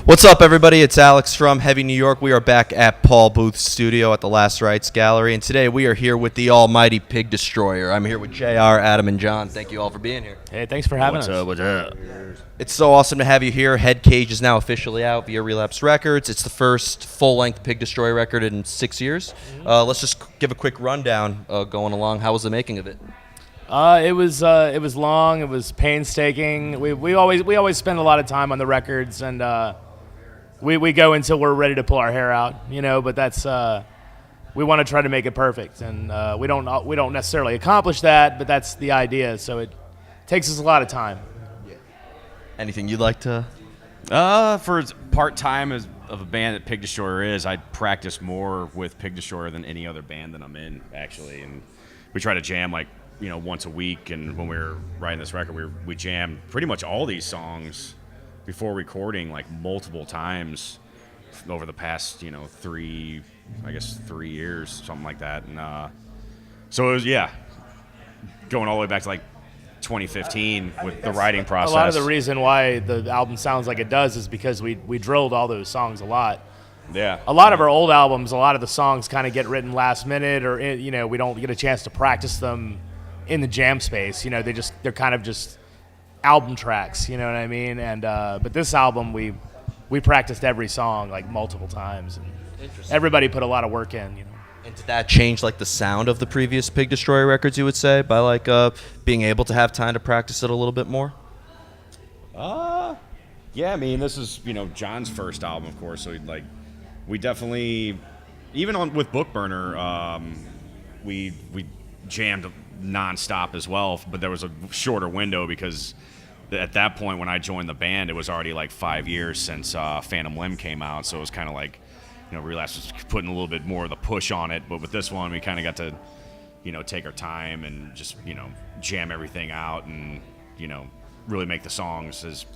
What's up, everybody? It's Alex from Heavy New York. We are back at Paul Booth's studio at the Last Rites Gallery, and today we are here with the almighty Pig Destroyer. I'm here with JR, Adam, and John. Thank you all for being here. Hey, thanks for having us. What's up? It's so awesome to have you here. Head Cage is now officially out via Relapse Records. It's the first full-length Pig Destroyer record in 6 years. Let's just give a quick rundown going along. How was the making of it? It was long. It was painstaking. We always spend a lot of time on the records, and we go until we're ready to pull our hair out, But that's we want to try to make it perfect, and we don't necessarily accomplish that, but that's the idea. So it takes us a lot of time. Yeah. Anything you'd like to? For as part-time of a band that Pig Destroyer is, I practice more with Pig Destroyer than any other band that I'm in, actually, and we try to jam once a week. And when we were writing this record, we jammed pretty much all these songs before recording multiple times over the past 3 years, something like that. And so it was going all the way back to 2015 with the writing process. A lot of the reason why the album sounds like it does is because we drilled all those songs a lot. Yeah. A lot of our old albums, a lot of the songs kind of get written last minute, or we don't get a chance to practice them in the jam space. They're kind of just album tracks, you know what I mean? And but this album we practiced every song multiple times, and everybody put a lot of work in, And did that change the sound of the previous Pig Destroyer records, you would say, by being able to have time to practice it a little bit more? Yeah, I mean, this is John's first album, of course, so we definitely, even with Bookburner, we jammed nonstop as well, but there was a shorter window because at that point when I joined the band, it was already 5 years since Phantom Limb came out, so it was kind of Relapse was putting a little bit more of the push on it. But with this one, we kind of got to take our time and just jam everything out and really make the songs as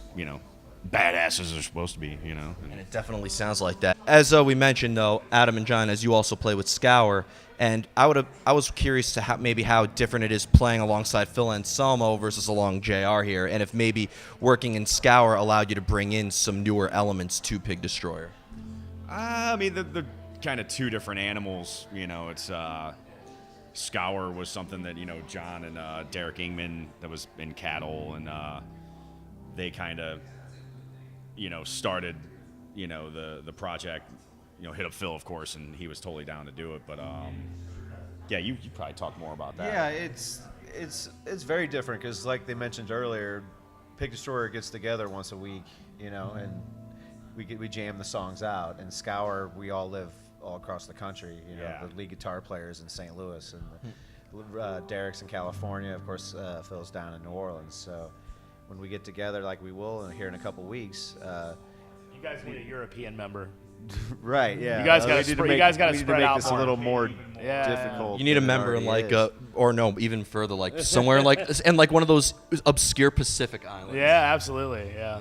badass as they're supposed to be, And it definitely sounds like that. As we mentioned, though, Adam and John, as you also play with Scour, and I was curious to how different it is playing alongside Phil Anselmo versus along JR here, and if maybe working in Scour allowed you to bring in some newer elements to Pig Destroyer. I mean, they're kind of two different animals. It's Scour was something that John and Derek Ingman, that was in Cattle, and they kind of started the project. Hit up Phil, of course, and he was totally down to do it. But yeah, you probably talk more about that. Yeah, it's very different because, like they mentioned earlier, Pig Destroyer gets together once a week, and we jam the songs out. And Scour, we all live all across the country. The lead guitar players in St. Louis, and Derek's in California. Of course, Phil's down in New Orleans. So when we get together, like we will here in a couple weeks, you guys need a European member. Right, yeah. You guys got to spread out this a little more Yeah. difficult. You need a member in or no, even further, somewhere in one of those obscure Pacific islands. Yeah, absolutely, yeah.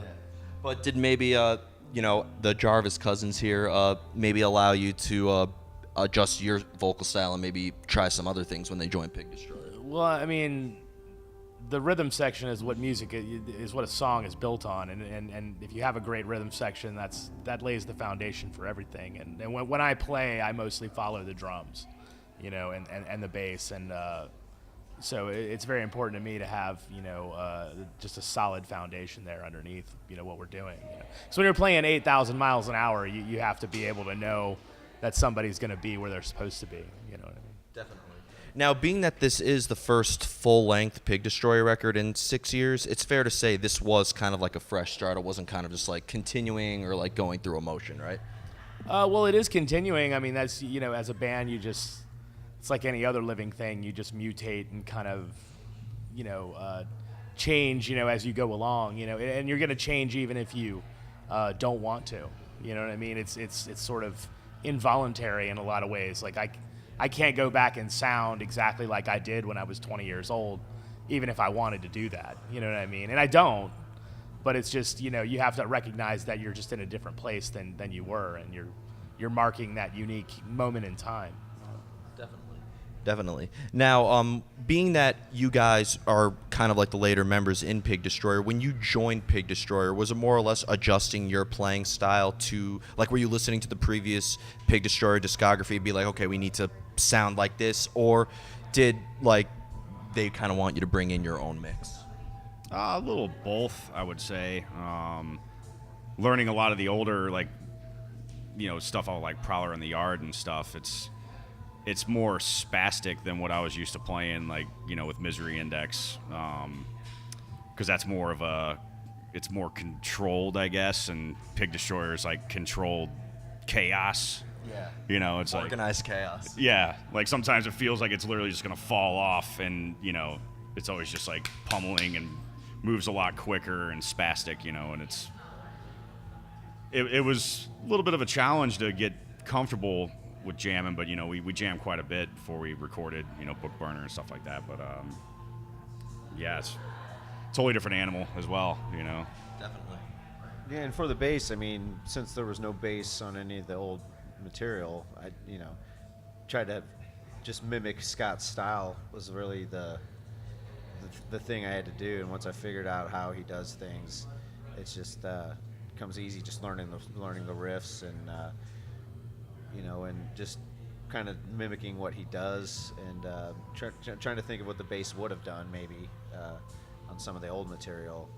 But did maybe the Jarvis cousins here maybe allow you to adjust your vocal style and maybe try some other things when they join Pig Destroyer? Well, I mean, the rhythm section is what music is what a song is built on, and if you have a great rhythm section, that lays the foundation for everything. And when I play, I mostly follow the drums, and the bass, and so it's very important to me to have just a solid foundation there underneath what we're doing. So when you're playing 8,000 miles an hour, you have to be able to know that somebody's going to be where they're supposed to be. You know what I mean? Definitely. Now, being that this is the first full-length Pig Destroyer record in 6 years, it's fair to say this was kind of like a fresh start. It wasn't kind of just continuing or going through emotion, right? Well, it is continuing. I mean, that's as a band, it's like any other living thing. You just mutate and kind of change as you go along. And you're going to change even if you don't want to. You know what I mean? It's sort of involuntary in a lot of ways. I can't go back and sound exactly like I did when I was 20 years old, even if I wanted to do that. You know what I mean? And I don't, but it's just, you have to recognize that you're just in a different place than you were, and you're marking that unique moment in time. Definitely. Definitely. Now, being that you guys are kind of like the later members in Pig Destroyer, when you joined Pig Destroyer, was it more or less adjusting your playing style to, like, were you listening to the previous Pig Destroyer discography and be like, okay, we need to sound like this, or did, like, they kind of want you to bring in your own mix? A little both, I would say. Learning a lot of the older, like, stuff all like Prowler in the Yard and stuff. It's more spastic than what I was used to playing, like, with Misery Index, because that's more of it's more controlled, I guess, and Pig Destroyer is like controlled chaos. Yeah. It's organized chaos. Yeah, like sometimes it feels like it's literally just gonna fall off, and it's always just like pummeling and moves a lot quicker and spastic, and it was a little bit of a challenge to get comfortable with jamming, but we jammed quite a bit before we recorded, Book Burner and stuff like that. But yeah, it's a totally different animal as well, Definitely. Yeah, and for the bass, I mean, since there was no bass on any of the old material, I tried to just mimic Scott's style was really the thing I had to do. And once I figured out how he does things, it's just comes easy just learning the riffs and and just kind of mimicking what he does and trying to think of what the bass would have done maybe on some of the old material.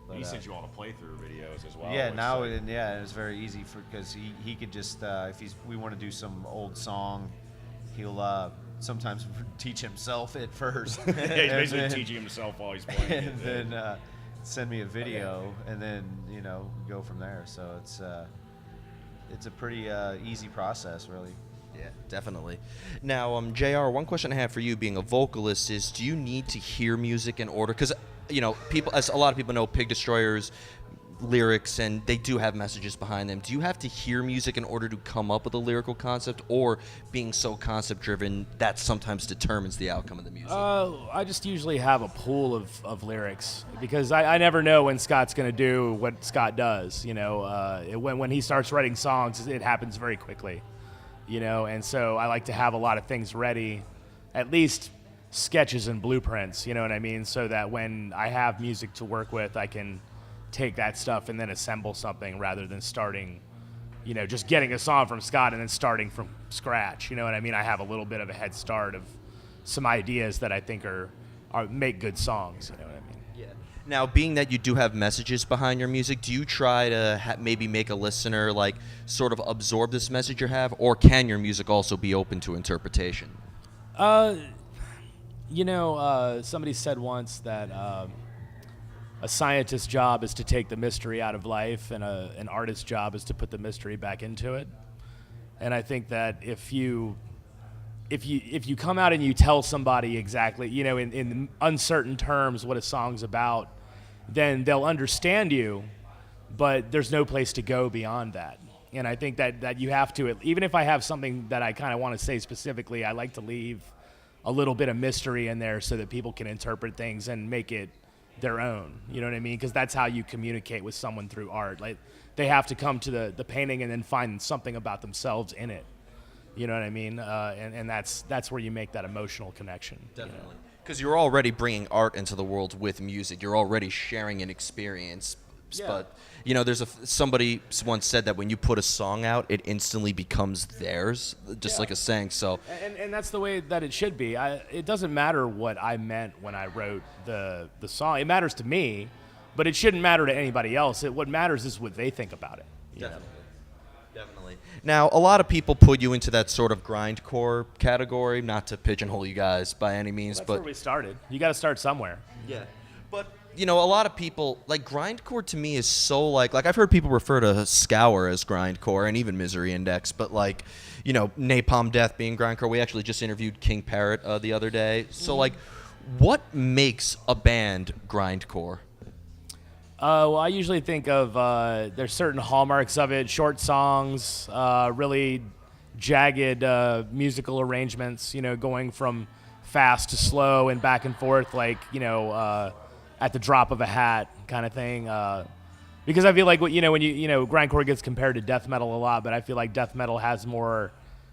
But, he sent you all the playthrough videos as well. Yeah, now and it's very easy because he could just if we want to do some old song, he'll sometimes teach himself it first. Yeah, he's basically teaching himself while he's playing. And then send me a video, and then go from there. So it's a pretty easy process, really. Yeah, definitely. Now, JR, one question I have for you, being a vocalist, is do you need to hear music in order? Because people, as a lot of people know, Pig Destroyer's lyrics, and they do have messages behind them. Do you have to hear music in order to come up with a lyrical concept, or being so concept-driven, that sometimes determines the outcome of the music? I just usually have a pool of lyrics because I never know when Scott's going to do what Scott does. When he starts writing songs, it happens very quickly. And so I like to have a lot of things ready, at least sketches and blueprints, you know what I mean? So that when I have music to work with, I can take that stuff and then assemble something rather than starting, just getting a song from Scott and then starting from scratch. You know what I mean? I have a little bit of a head start of some ideas that I think are make good songs. You know what I mean? Yeah. Now, being that you do have messages behind your music, do you try to maybe make a listener like sort of absorb this message you have, or can your music also be open to interpretation? Somebody said once that a scientist's job is to take the mystery out of life, and an artist's job is to put the mystery back into it. And I think that if you come out and you tell somebody exactly, in uncertain terms what a song's about, then they'll understand you, but there's no place to go beyond that. And I think that you have to, even if I have something that I kind of want to say specifically, I like to leave a little bit of mystery in there so that people can interpret things and make it their own. You know what I mean? Because that's how you communicate with someone through art. Like, they have to come to the painting and then find something about themselves in it. You know what I mean? And that's where you make that emotional connection. Definitely. Because you're already bringing art into the world with music. You're already sharing an experience. Yeah. But, there's somebody once said that when you put a song out, it instantly becomes theirs, just like a saying. So, and that's the way that it should be. It doesn't matter what I meant when I wrote the song. It matters to me, but it shouldn't matter to anybody else. What matters is what they think about it. Definitely. Now, a lot of people put you into that sort of grindcore category, not to pigeonhole you guys by any means, That's but where we started. You got to start somewhere. yeah. But a lot of people, like, grindcore to me is so like I've heard people refer to Scour as grindcore and even Misery Index, but Napalm Death being grindcore. We actually just interviewed King Parrot the other day. So what makes a band grindcore? Well, I usually think of there's certain hallmarks of it: short songs, really jagged musical arrangements. Going from fast to slow and back and forth, at the drop of a hat, kind of thing. Because I feel like when grindcore gets compared to death metal a lot, but I feel like death metal has more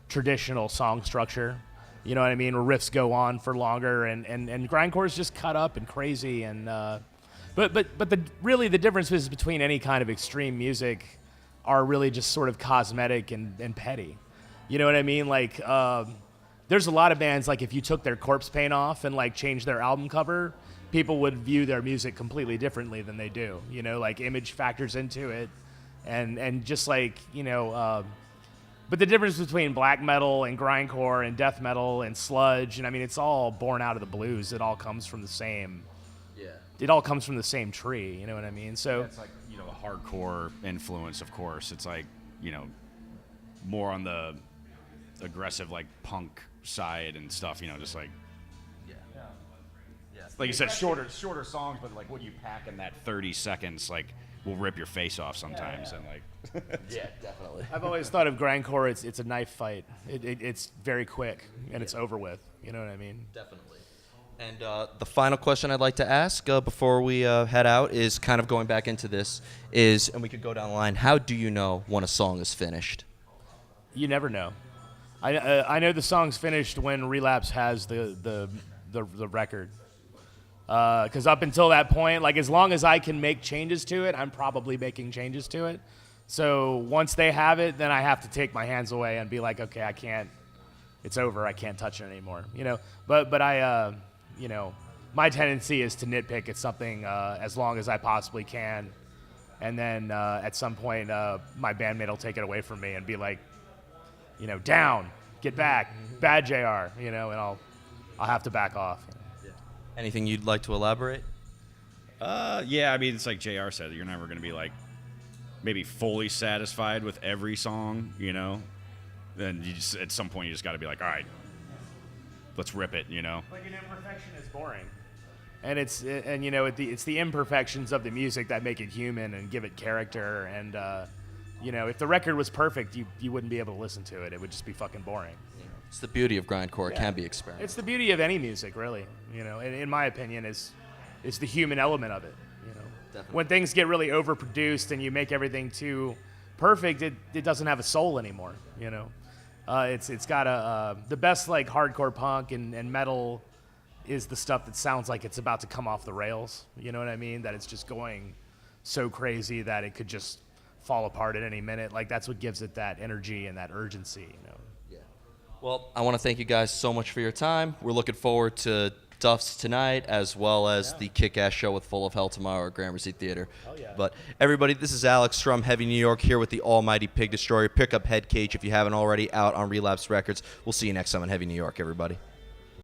traditional song structure. You know what I mean? Where riffs go on for longer, and grindcore is just cut up and crazy, and but really the differences between any kind of extreme music are really just sort of cosmetic and petty. You know what I mean? Like there's a lot of bands, like if you took their corpse paint off and like changed their album cover, people would view their music completely differently than they do. You know, like image factors into it, and just like, you know. But the difference between black metal and grindcore and death metal and sludge, and I mean, it's all born out of the blues. It all comes from the same. Yeah. It all comes from the same tree. You know what I mean? So It's like, you know, the hardcore influence, of course. It's like, you know, more on the aggressive, like punk side and stuff. You know, just like. Like you said, shorter songs, but like what you pack in that 30 seconds, like, will rip your face off sometimes, and like. Yeah, definitely. I've always thought of grindcore. It's a knife fight. It's very quick and it's over with. You know what I mean? Definitely. And the final question I'd like to ask before we head out is kind of going back into this is, and we could go down the line. How do you know when a song is finished? You never know. I know the song's finished when Relapse has the record. Because up until that point, like as long as I can make changes to it, I'm probably making changes to it. So once they have it, then I have to take my hands away and be like, okay, I can't. It's over. I can't touch it anymore. You know. But I, you know, my tendency is to nitpick at something as long as I possibly can, and then at some point, my bandmate will take it away from me and be like, you know, down, get back, bad JR. You know, and I'll have to back off. Anything you'd like to elaborate? Yeah, I mean, it's like JR said, you're never going to be like maybe fully satisfied with every song, you know? Then you just, at some point, you just got to be like, all right, let's rip it, you know? Like an imperfection is boring. And it's you know, it's the imperfections of the music that make it human and give it character. And, you know, if the record was perfect, you wouldn't be able to listen to it. It would just be fucking boring. It's the beauty of grindcore. It can be experimental. It's the beauty of any music, really. You know, in my opinion, is the human element of it. You know, Definitely. When things get really overproduced and you make everything too perfect, it doesn't have a soul anymore. You know, it's got the best like hardcore punk and metal is the stuff that sounds like it's about to come off the rails. You know what I mean? That it's just going so crazy that it could just fall apart at any minute. Like that's what gives it that energy and that urgency. You know. Well, I want to thank you guys so much for your time. We're looking forward to Duff's tonight, as well as the kick-ass show with Full of Hell tomorrow at Gramercy Theater. Oh, yeah. But everybody, this is Alex from Heavy New York here with the Almighty Pig Destroyer. Pick up Head Cage if you haven't already, out on Relapse Records. We'll see you next time on Heavy New York, everybody.